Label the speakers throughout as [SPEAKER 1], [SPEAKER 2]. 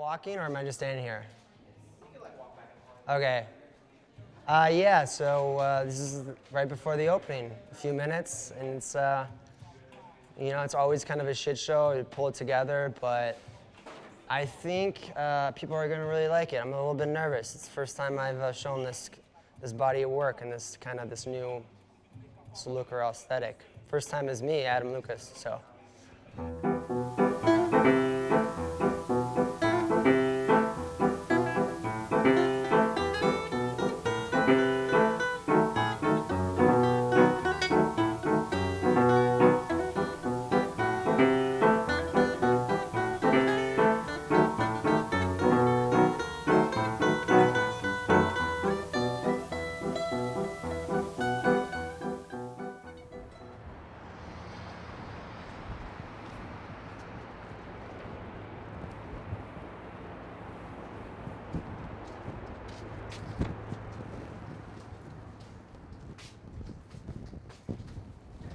[SPEAKER 1] walking or am I just standing here? You can like walk back and forth. Okay. Yeah, so this is right before the opening, a few minutes, and it's, you know, it's always kind of a shit show. You pull it together, but I think people are gonna really like it. I'm a little bit nervous. It's the first time I've shown this body of work and this new look or aesthetic. First time is me, Adam Lucas, so.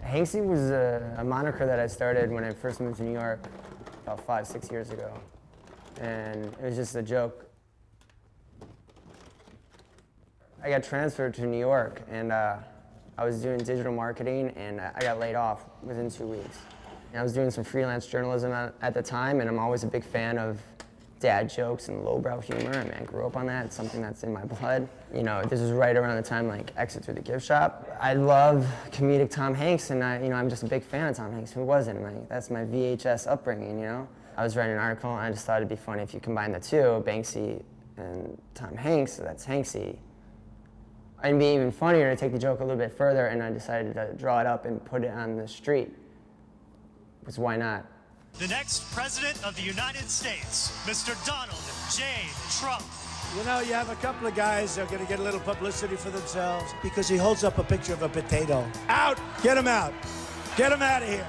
[SPEAKER 1] Hanksy was a moniker that I started when I first moved to New York about 5-6 years ago. And it was just a joke. I got transferred to New York and I was doing digital marketing and I got laid off within 2 weeks. And I was doing some freelance journalism at the time, and I'm always a big fan of dad jokes and lowbrow humor. I mean, I grew up on that. It's something that's in my blood. You know, this was right around the time like Exit Through the Gift Shop. I love comedic Tom Hanks, and I'm just a big fan of Tom Hanks. Who wasn't? Like, that's my VHS upbringing, you know? I was writing an article and I just thought it'd be funny if you combine the two, Banksy and Tom Hanks, so that's Hanksy. It'd be even funnier to take the joke a little bit further, and I decided to draw it up and put it on the street. Because why not?
[SPEAKER 2] The next president of the United States, Mr. Donald J. Trump.
[SPEAKER 3] You know, you have a couple of guys that are going to get a little publicity for themselves because he holds up a picture of a potato. Out! Get him out! Get him out of here!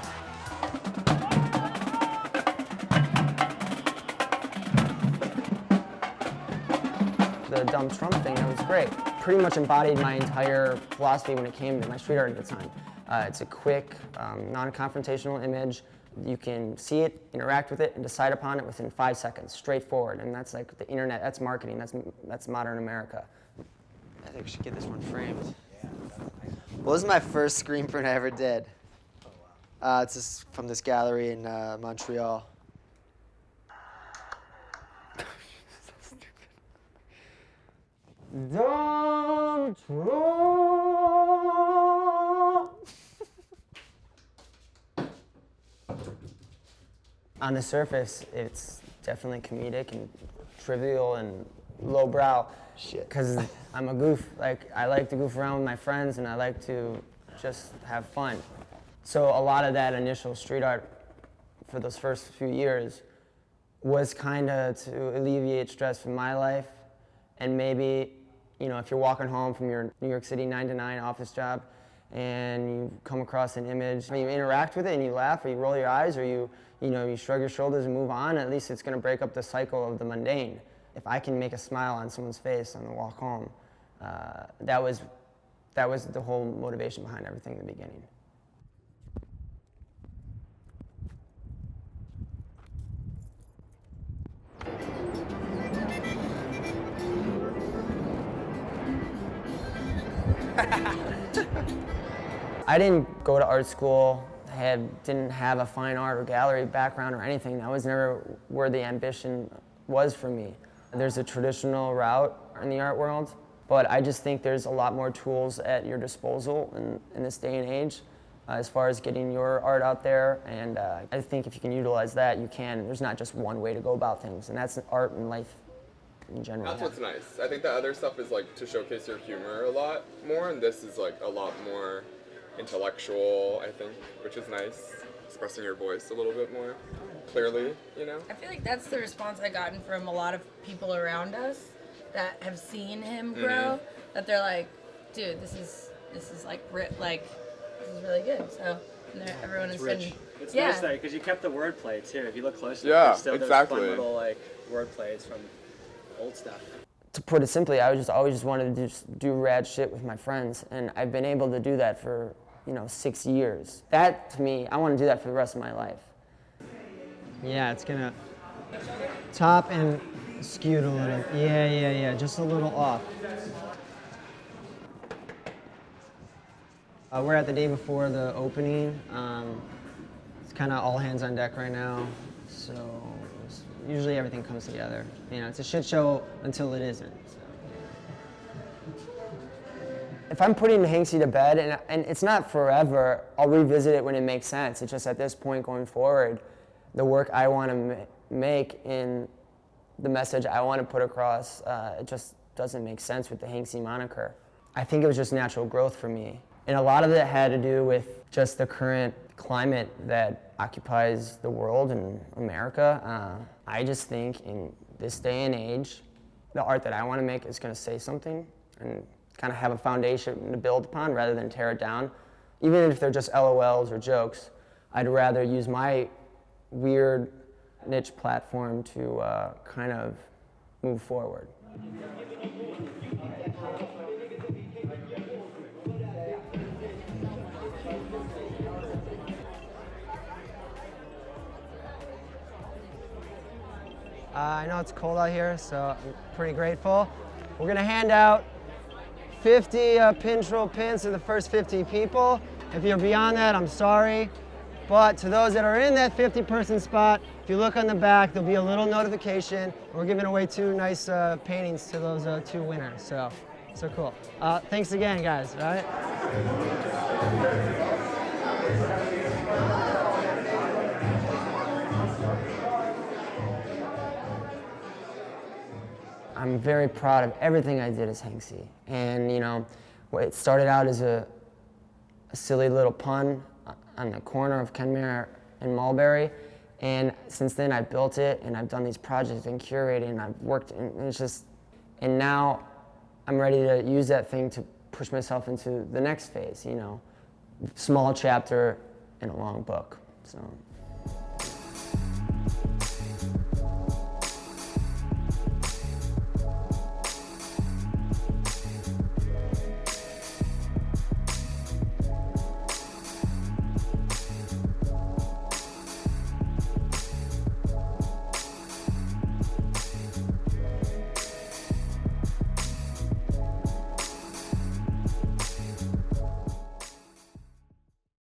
[SPEAKER 1] The dumb Trump thing, that was great. Pretty much embodied my entire philosophy when it came to my street art at the time. It's a quick, non-confrontational image. You can see it, interact with it, and decide upon it within 5 seconds, straightforward. And that's like the internet, that's marketing, that's modern America.
[SPEAKER 4] I think we should get this one framed. Well, this is my first screen print I ever did. It's just from this gallery in Montreal. So stupid.
[SPEAKER 1] Don't On the surface, it's definitely comedic and trivial and lowbrow.
[SPEAKER 4] Shit.
[SPEAKER 1] Because I'm a goof. Like, I like to goof around with my friends and I like to just have fun. So a lot of that initial street art for those first few years was kind of to alleviate stress from my life, and maybe, you know, if you're walking home from your New York City 9-to-9 office job and you come across an image, and you interact with it and you laugh or you roll your eyes or you shrug your shoulders and move on, at least it's going to break up the cycle of the mundane. If I can make a smile on someone's face on the walk home, that was the whole motivation behind everything in the beginning. I didn't go to art school. Didn't have a fine art or gallery background or anything. That was never where the ambition was for me. There's a traditional route in the art world, but I just think there's a lot more tools at your disposal in this day and age as far as getting your art out there, and I think if you can utilize that, you can. There's not just one way to go about things, and that's art and life in general.
[SPEAKER 5] That's what's nice. I think the other stuff is like to showcase your humor a lot more, and this is like a lot more intellectual, I think, which is nice. Expressing your voice a little bit more clearly, you know?
[SPEAKER 6] I feel like that's the response I've gotten from a lot of people around us that have seen him grow, that they're like, dude, this is like, this is really good. So everyone has been,
[SPEAKER 7] It's nice though, because you kept the wordplay too. If you look closely,
[SPEAKER 5] yeah,
[SPEAKER 7] there's still
[SPEAKER 5] exactly.
[SPEAKER 7] those fun little like wordplays from old stuff.
[SPEAKER 1] To put it simply, I always just wanted to just do rad shit with my friends, and I've been able to do that for 6 years. That, to me, I want to do that for the rest of my life.
[SPEAKER 8] Yeah, it's gonna Top and skewed a little. Yeah, just a little off. We're at the day before the opening. It's kind of all hands on deck right now, so usually everything comes together. You know, it's a shit show until it isn't. So.
[SPEAKER 1] If I'm putting Hanksy to bed, and it's not forever, I'll revisit it when it makes sense. It's just at this point going forward, the work I want to make in the message I want to put across, it just doesn't make sense with the Hanksy moniker. I think it was just natural growth for me. And a lot of it had to do with just the current climate that occupies the world and America. I just think in this day and age, the art that I want to make is going to say something and kind of have a foundation to build upon rather than tear it down. Even if they're just LOLs or jokes, I'd rather use my weird niche platform to kind of move forward.
[SPEAKER 8] I know it's cold out here, so I'm pretty grateful. We're gonna hand out 50 Pintrol pins to the first 50 people. If you're beyond that, I'm sorry. But to those that are in that 50-person spot, if you look on the back, there'll be a little notification. We're giving away 2 nice paintings to those 2 winners, so cool. Thanks again, guys, all right?
[SPEAKER 1] I'm very proud of everything I did as Hanksy. And you know, it started out as a silly little pun on the corner of Kenmare and Mulberry. And since then I built it and I've done these projects and curated and I've worked and it's just, and now I'm ready to use that thing to push myself into the next phase, you know, small chapter in a long book, so.